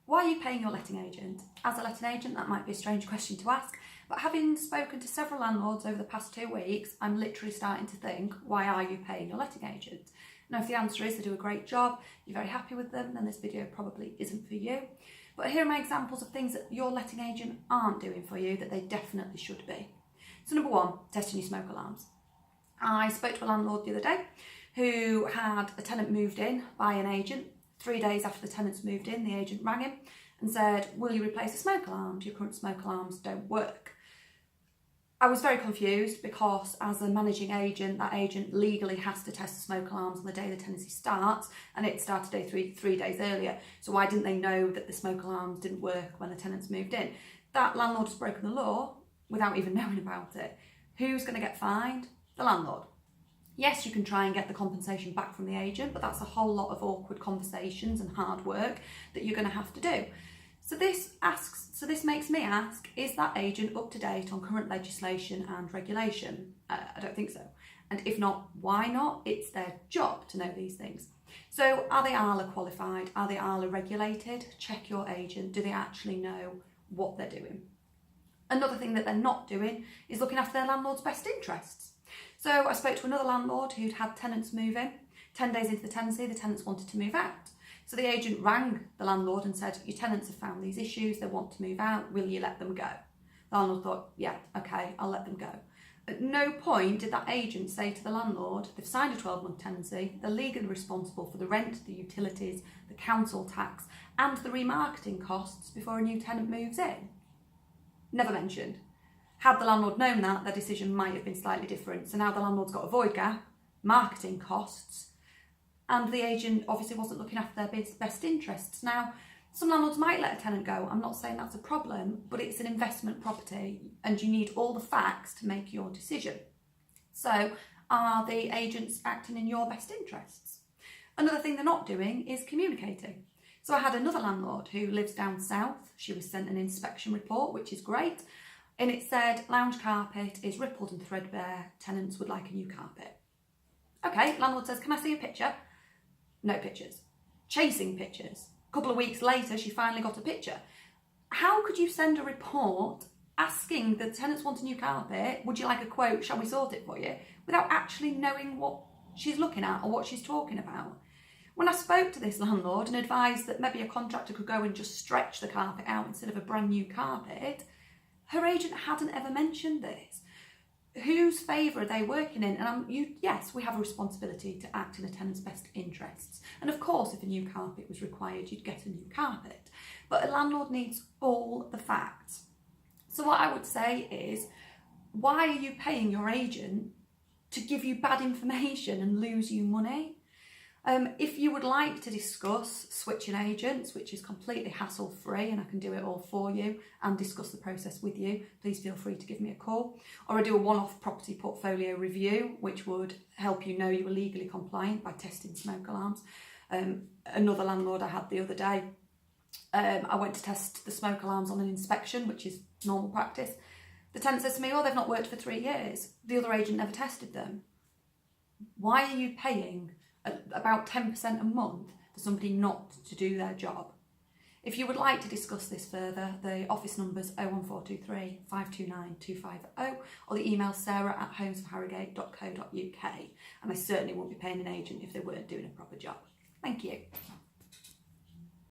Why are you paying your letting agent? As a letting agent, that might be a strange question to ask, but having spoken to several landlords over the past 2 weeks, I'm literally starting to think, why are you paying your letting agent? Now, if the answer is they do a great job, you're very happy with them, then this video probably isn't for you. But here are my examples of things that your letting agent aren't doing for you that they definitely should be. So number 1, testing your smoke alarms. I spoke to a landlord the other day who had a tenant moved in by an agent. 3 days after the tenants moved in, the agent rang him and said, will you replace the smoke alarms? Your current smoke alarms don't work. I was very confused because as a managing agent, that agent legally has to test the smoke alarms on the day the tenancy starts, and it started three days earlier. So why didn't they know that the smoke alarms didn't work when the tenants moved in? That landlord has broken the law without even knowing about it. Who's going to get fined? The landlord. Yes, you can try and get the compensation back from the agent, but that's a whole lot of awkward conversations and hard work that you're going to have to do. So this makes me ask, is that agent up to date on current legislation and regulation? I don't think so. And if not, why not? It's their job to know these things. So are they ALA qualified? Are they ALA regulated? Check your agent. Do they actually know what they're doing? Another thing that they're not doing is looking after their landlord's best interests. So I spoke to another landlord who'd had tenants move in. 10 days into the tenancy, the tenants wanted to move out. So the agent rang the landlord and said, your tenants have found these issues, they want to move out, will you let them go? The landlord thought, yeah, okay, I'll let them go. At no point did that agent say to the landlord, they've signed a 12-month tenancy, they're legally responsible for the rent, the utilities, the council tax, and the remarketing costs before a new tenant moves in. Never mentioned. Had the landlord known that, their decision might have been slightly different. So now the landlord's got a void gap, marketing costs, and the agent obviously wasn't looking after their best interests. Now, some landlords might let a tenant go. I'm not saying that's a problem, but it's an investment property and you need all the facts to make your decision. So are the agents acting in your best interests? Another thing they're not doing is communicating. So I had another landlord who lives down south. She was sent an inspection report, which is great. And it said, lounge carpet is rippled and threadbare, tenants would like a new carpet. Okay, landlord says, can I see a picture? No pictures. Chasing pictures. A couple of weeks later, she finally got a picture. How could you send a report asking the tenants want a new carpet, would you like a quote, shall we sort it for you, without actually knowing what she's looking at or what she's talking about? When I spoke to this landlord and advised that maybe a contractor could go and just stretch the carpet out instead of a brand new carpet, her agent hadn't ever mentioned this. Whose favour are they working in? And yes, we have a responsibility to act in a tenant's best interests. And of course, if a new carpet was required, you'd get a new carpet. But a landlord needs all the facts. So what I would say is, why are you paying your agent to give you bad information and lose you money? If you would like to discuss switching agents, which is completely hassle-free and I can do it all for you and discuss the process with you, please feel free to give me a call. Or I do a one-off property portfolio review, which would help you know you are legally compliant by testing smoke alarms. Another landlord I had the other day, I went to test the smoke alarms on an inspection, which is normal practice. The tenant says to me, oh, they've not worked for 3 years. The other agent never tested them. Why are you paying about 10% a month for somebody not to do their job? If you would like to discuss this further, the office number's 01423 529 250 or the email sarah@homesforharrogate.co.uk, and I certainly won't be paying an agent if they weren't doing a proper job. Thank you.